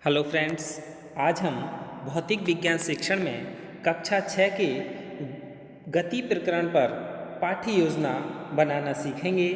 Hello friends, आज हम भौतिक विज्ञान शिक्षण में कक्षा 6 के गति प्रकरण पर पाठ्य योजना बनाना सीखेंगे।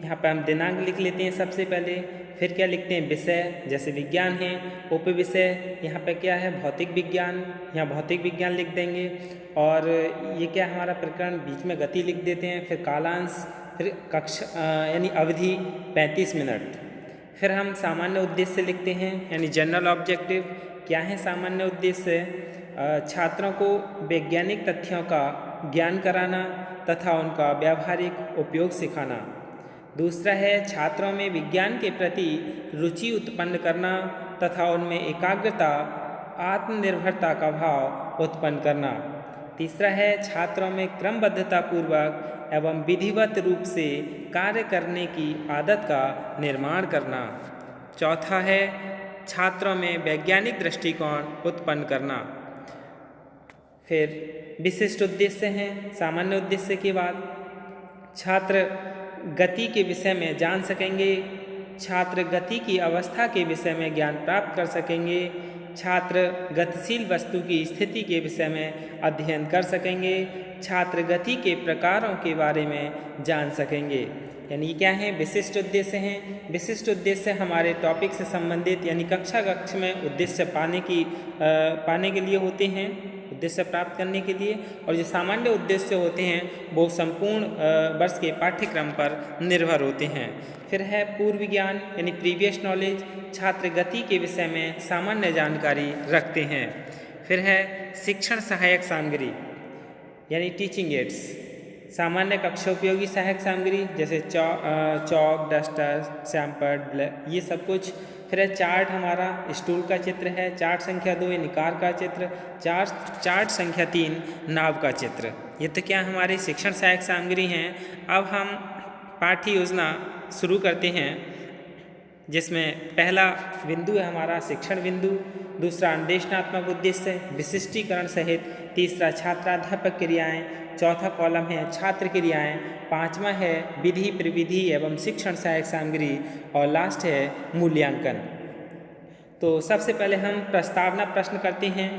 यहाँ पर हम दिनांक लिख लेते हैं सबसे पहले, फिर क्या लिखते हैं विषय, जैसे विज्ञान है, उप विषय यहाँ पे क्या है भौतिक विज्ञान, यहाँ भौतिक विज्ञान लिख देंगे। और ये क्या हमारा प्रकरण, बीच में गति लिख देते हैं, फिर कालांश, फिर कक्षा यानी अवधि 35 मिनट। फिर हम सामान्य उद्देश्य लिखते हैं, यानी जनरल ऑब्जेक्टिव। क्या है सामान्य उद्देश्य? छात्रों को वैज्ञानिक तथ्यों का ज्ञान कराना तथा उनका व्यावहारिक उपयोग सिखाना। दूसरा है छात्रों में विज्ञान के प्रति रुचि उत्पन्न करना तथा उनमें एकाग्रता, आत्मनिर्भरता का भाव उत्पन्न करना। तीसरा है छात्रों में क्रमबद्धता पूर्वक एवं विधिवत रूप से कार्य करने की आदत का निर्माण करना। चौथा है छात्रों में वैज्ञानिक दृष्टिकोण उत्पन्न करना। फिर विशिष्ट उद्देश्य हैं। सामान्य उद्देश्य के बाद छात्र गति के विषय में जान सकेंगे, छात्र गति की अवस्था के विषय में ज्ञान प्राप्त कर सकेंगे, छात्र गतिशील वस्तु की स्थिति के विषय में अध्ययन कर सकेंगे, छात्र गति के प्रकारों के बारे में जान सकेंगे। यानी क्या है विशिष्ट उद्देश्य हैं। विशिष्ट उद्देश्य हमारे टॉपिक से संबंधित यानी कक्ष में उद्देश्य पाने के लिए होते हैं, उद्देश्य प्राप्त करने के लिए। और जो सामान्य उद्देश्य होते हैं वो संपूर्ण वर्ष के पाठ्यक्रम पर निर्भर होते हैं। फिर है पूर्व ज्ञान यानी प्रीवियस नॉलेज, छात्र गति के विषय में सामान्य जानकारी रखते हैं। फिर है शिक्षण सहायक सामग्री यानी टीचिंग एड्स, सामान्य कक्षा उपयोगी सहायक सामग्री जैसे चौक, डस्टर, सैम्पर, ये सब कुछ। फिर है चार्ट, हमारा स्टूल का चित्र है, चार्ट संख्या 2 यानी कार का चित्र, चार्ट संख्या 3 नाव का चित्र। ये तो क्या हमारी शिक्षण सहायक सामग्री हैं। अब हम पाठ्य योजना शुरू करते हैं, जिसमें पहला बिंदु है हमारा शिक्षण बिंदु, दूसरा अन्वेषणात्मक उद्देश्य विशिष्टीकरण सहित, तीसरा छात्राध्यापक क्रियाएं, चौथा कॉलम है छात्र क्रियाएं, पांचवा है विधि प्रविधि एवं शिक्षण सहायक सामग्री और लास्ट है मूल्यांकन। तो सबसे पहले हम प्रस्तावना प्रश्न करते हैं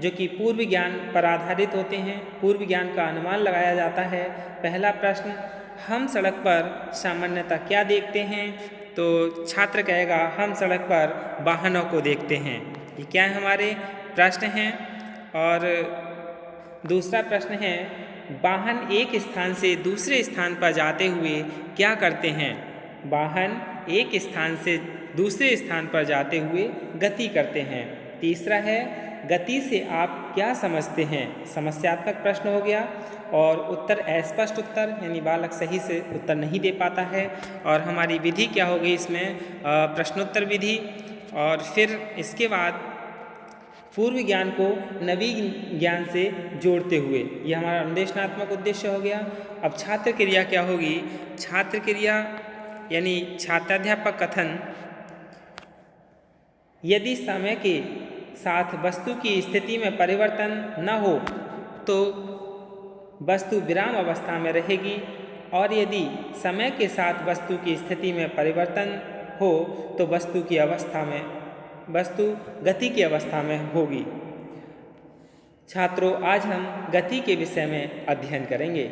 जो कि पूर्व ज्ञान पर आधारित होते हैं। पूर्व ज्ञान का अनुमान लगाया जाता है। पहला प्रश्न, हम सड़क पर सामान्यतः क्या देखते हैं? तो छात्र कहेगा हम सड़क पर वाहनों को देखते हैं। ये क्या है हमारे प्रश्न हैं। और दूसरा प्रश्न है वाहन एक स्थान से दूसरे स्थान पर जाते हुए क्या करते हैं? वाहन एक स्थान से दूसरे स्थान पर जाते हुए गति करते हैं। तीसरा है गति से आप क्या समझते हैं? समस्यात्मक प्रश्न हो गया। और उत्तर अस्पष्ट उत्तर यानी बालक सही से उत्तर नहीं दे पाता है। और हमारी विधि क्या होगी इसमें? प्रश्नोत्तर विधि। और फिर इसके बाद पूर्व ज्ञान को नवीन ज्ञान से जोड़ते हुए, ये हमारा अन्वेषणात्मक उद्देश्य हो गया। अब छात्र क्रिया क्या होगी? छात्र क्रिया यानी छात्राध्यापक कथन, यदि समय के साथ वस्तु की स्थिति में परिवर्तन न हो तो वस्तु विराम अवस्था में रहेगी, और यदि समय के साथ वस्तु की स्थिति में परिवर्तन हो तो वस्तु गति की अवस्था में होगी। छात्रों, आज हम गति के विषय में अध्ययन करेंगे।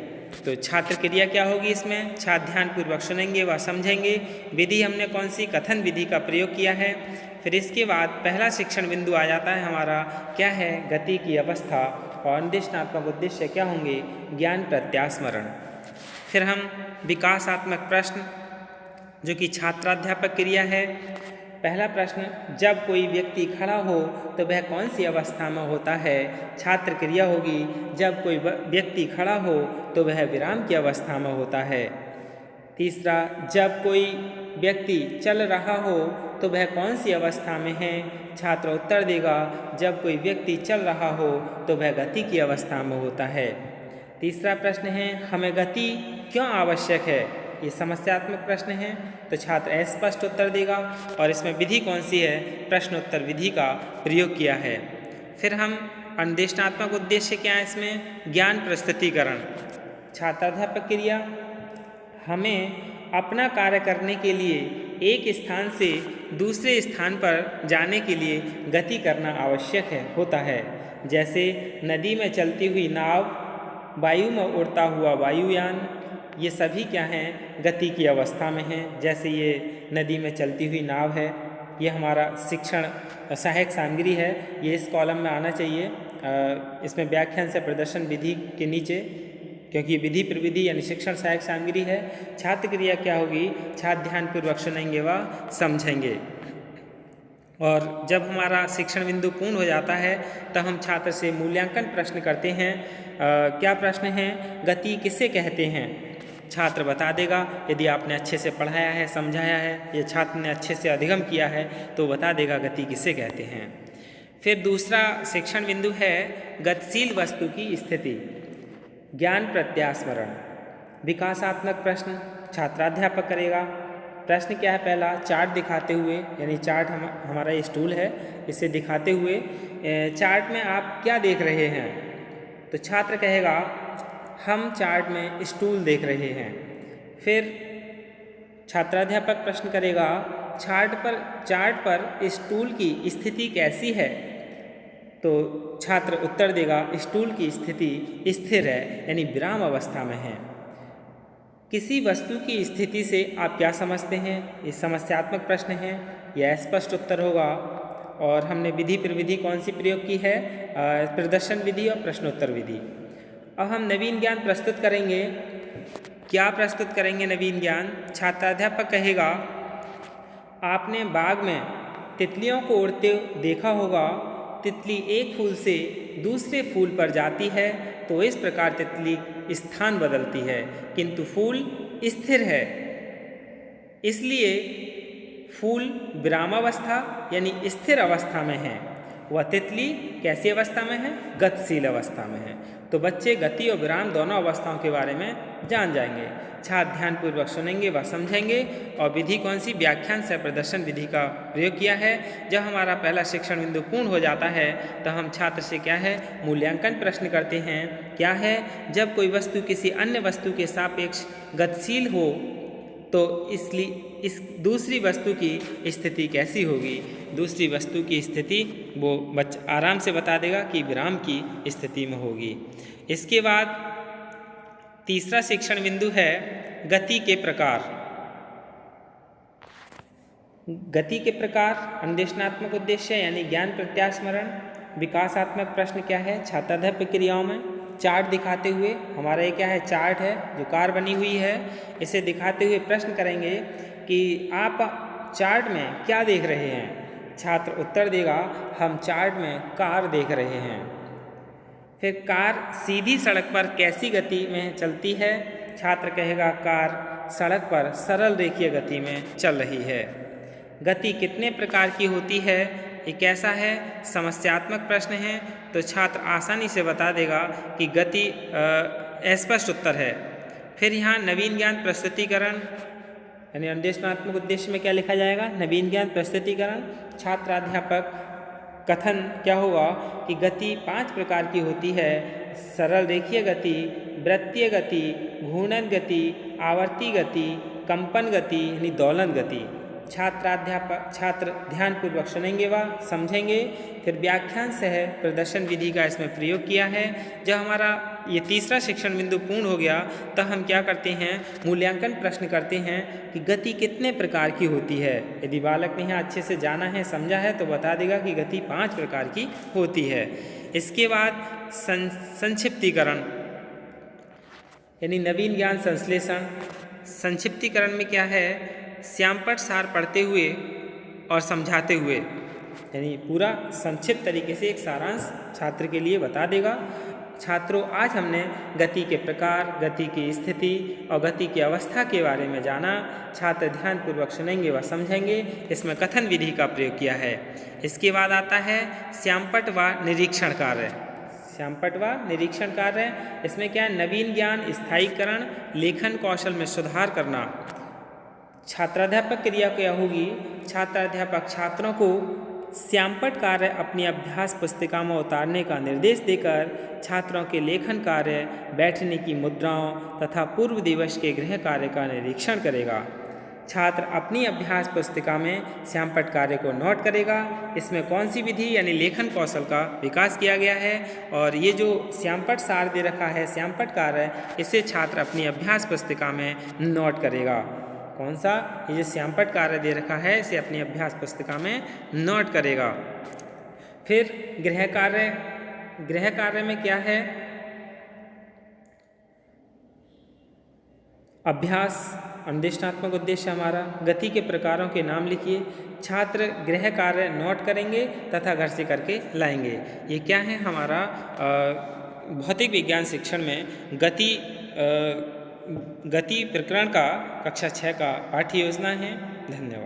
तो छात्र क्रिया क्या होगी इसमें? छात्र ध्यानपूर्वक सुनेंगे व समझेंगे। विधि हमने कौन सी? कथन विधि का प्रयोग किया है। फिर इसके बाद पहला शिक्षण बिंदु आ जाता है हमारा, क्या है? गति की अवस्था। और अन्वेषणात्मक उद्देश्य क्या होंगे? ज्ञान प्रत्यास्मरण। फिर हम विकासात्मक प्रश्न जो कि छात्राध्यापक क्रिया है। पहला प्रश्न, जब कोई व्यक्ति खड़ा हो तो वह कौन सी अवस्था में होता है? छात्र क्रिया होगी जब कोई व्यक्ति खड़ा हो तो वह विराम की अवस्था में होता है। तीसरा, जब कोई व्यक्ति चल रहा हो तो वह कौन सी अवस्था में है? छात्र उत्तर देगा जब कोई व्यक्ति चल रहा हो तो वह गति की अवस्था में होता है। तीसरा प्रश्न है, हमें गति क्यों आवश्यक है? ये समस्यात्मक प्रश्न है, तो छात्र अस्पष्ट उत्तर देगा। और इसमें विधि कौन सी है? प्रश्नोत्तर विधि का प्रयोग किया है। फिर हम अन्वेषणात्मक उद्देश्य क्या है इसमें? ज्ञान प्रस्तुतिकरण। छात्राध्यापक क्रिया, हमें अपना कार्य करने के लिए एक स्थान से दूसरे स्थान पर जाने के लिए गति करना आवश्यक होता है। जैसे नदी में चलती हुई नाव, वायु में उड़ता हुआ वायुयान, ये सभी क्या हैं, गति की अवस्था में हैं। जैसे ये नदी में चलती हुई नाव है, ये हमारा शिक्षण सहायक सामग्री है, ये इस कॉलम में आना चाहिए। इसमें व्याख्यान से प्रदर्शन विधि के नीचे, क्योंकि विधि प्रविधि यानी शिक्षण सहायक सामग्री है। छात्र क्रिया क्या होगी, छात्र ध्यानपूर्वक सुनेंगे व समझेंगे। और जब हमारा शिक्षण बिंदु पूर्ण हो जाता है तब हम छात्र से मूल्यांकन प्रश्न करते हैं। क्या प्रश्न हैं, गति किसे कहते हैं? छात्र बता देगा। यदि आपने अच्छे से पढ़ाया है, समझाया है, या छात्र ने अच्छे से अधिगम किया है तो बता देगा गति किसे कहते हैं। फिर दूसरा शिक्षण बिंदु है गतिशील वस्तु की स्थिति। ज्ञान प्रत्यास्मरण, विकासात्मक प्रश्न छात्राध्यापक करेगा। प्रश्न क्या है, पहला चार्ट दिखाते हुए, यानी चार्ट हमारा ये स्टूल है, इसे दिखाते हुए चार्ट में आप क्या देख रहे हैं? तो छात्र कहेगा हम चार्ट में स्टूल देख रहे हैं। फिर छात्राध्यापक प्रश्न करेगा चार्ट पर स्टूल की स्थिति कैसी है? तो छात्र उत्तर देगा स्टूल की स्थिति स्थिर है, यानी विराम अवस्था में है। किसी वस्तु की स्थिति से आप क्या समझते हैं? ये समस्यात्मक प्रश्न है, यह स्पष्ट उत्तर होगा। और हमने विधि प्रविधि कौन सी प्रयोग की है? प्रदर्शन विधि और प्रश्नोत्तर विधि। अब हम नवीन ज्ञान प्रस्तुत करेंगे। क्या प्रस्तुत करेंगे नवीन ज्ञान? छात्राध्यापक कहेगा आपने बाग में तितलियों को उड़ते देखा होगा। तितली एक फूल से दूसरे फूल पर जाती है तो इस प्रकार तितली स्थान बदलती है, किंतु फूल स्थिर है। इसलिए फूल विरामावस्था यानी स्थिर अवस्था में है, वह तितली कैसी अवस्था में है? गतिशील अवस्था में है। तो बच्चे गति और विराम दोनों अवस्थाओं के बारे में जान जाएंगे। छात्र ध्यानपूर्वक सुनेंगे व समझेंगे। और विधि कौन सी? व्याख्यान से प्रदर्शन विधि का प्रयोग किया है। जब हमारा पहला शिक्षण बिंदु पूर्ण हो जाता है तो हम छात्र से क्या है, मूल्यांकन प्रश्न करते हैं। क्या है, जब कोई वस्तु किसी अन्य वस्तु के सापेक्ष गतिशील हो तो इसलिए इस दूसरी वस्तु की स्थिति कैसी होगी? दूसरी वस्तु की स्थिति वो आराम से बता देगा कि विराम की स्थिति में होगी। इसके बाद तीसरा शिक्षण बिंदु है गति के प्रकार। गति के प्रकार, अन्वेषणात्मक उद्देश्य यानी ज्ञान प्रत्यास्मरण। विकासात्मक प्रश्न क्या है? छात्राध्यापक क्रियाओं में चार्ट दिखाते हुए, हमारा ये क्या है, चार्ट है जो कार बनी हुई है, इसे दिखाते हुए प्रश्न करेंगे कि आप चार्ट में क्या देख रहे हैं? छात्र उत्तर देगा हम चार्ट में कार देख रहे हैं। फिर कार सीधी सड़क पर कैसी गति में चलती है? छात्र कहेगा कार सड़क पर सरल रेखीय गति में चल रही है। गति कितने प्रकार की होती है? ये कैसा है? समस्यात्मक प्रश्न है, तो छात्र आसानी से बता देगा कि गति अस्पष्ट उत्तर है। फिर यहाँ नवीन ज्ञान प्रस्तुतिकरण यानी अन्वेषणात्मक उद्देश्य में क्या लिखा जाएगा? नवीन ज्ञान प्रस्तुतिकरण। छात्राध्यापक कथन क्या होगा कि गति 5 प्रकार की होती है। सरल रेखीय गति, वृत्तीय गति, घूर्णन गति, आवर्ती गति, कंपन गति यानी दोलन गति। छात्र ध्यानपूर्वक सुनेंगे व समझेंगे। फिर व्याख्यान से है प्रदर्शन विधि का इसमें प्रयोग किया है। जब हमारा ये तीसरा शिक्षण बिंदु पूर्ण हो गया तब हम क्या करते हैं, मूल्यांकन प्रश्न करते हैं कि गति कितने प्रकार की होती है। यदि बालक ने यहाँ अच्छे से जाना है, समझा है तो बता देगा कि गति 5 प्रकार की होती है। इसके बाद संक्षिप्तीकरण यानी नवीन ज्ञान संश्लेषण। संक्षिप्तीकरण में क्या है, श्यामपट सार पढ़ते हुए और समझाते हुए, यानी पूरा संक्षिप्त तरीके से एक सारांश छात्र के लिए बता देगा। छात्रों, आज हमने गति के प्रकार, गति की स्थिति और गति की अवस्था के बारे में जाना। छात्र ध्यानपूर्वक सुनेंगे व समझेंगे। इसमें कथन विधि का प्रयोग किया है। इसके बाद आता है श्यामपट व निरीक्षण कार्य। श्यामपट व निरीक्षण कार्य, इसमें क्या है, नवीन ज्ञान स्थायीकरण, लेखन कौशल में सुधार करना। छात्राध्यापक क्रिया क्या होगी? छात्राध्यापक छात्रों को श्यामपट कार्य अपनी अभ्यास पुस्तिका में उतारने का निर्देश देकर छात्रों के लेखन कार्य, बैठने की मुद्राओं तथा पूर्व दिवस के गृह कार्य का निरीक्षण करेगा। छात्र अपनी अभ्यास पुस्तिका में श्यामपट्ट कार्य को नोट करेगा। इसमें कौन सी विधि यानी लेखन कौशल का विकास किया गया है और ये जो श्यामपट्ट सार दे रखा है श्यामपट्ट कार्य, इसे छात्र अपनी अभ्यास पुस्तिका में नोट करेगा। कौन सा? ये जो श्यामपट्ट कार्य दे रखा है इसे अपनी अभ्यास पुस्तिका में नोट करेगा। फिर गृह कार्य, गृह कार्य में क्या है? अभ्यास अनुदेशनात्मक उद्देश्य हमारा, गति के प्रकारों के नाम लिखिए। छात्र गृह कार्य नोट करेंगे तथा घर से करके लाएंगे। ये क्या है? हमारा भौतिक विज्ञान शिक्षण में गति प्रकरण का कक्षा 6 का पाठ्य योजना है। धन्यवाद।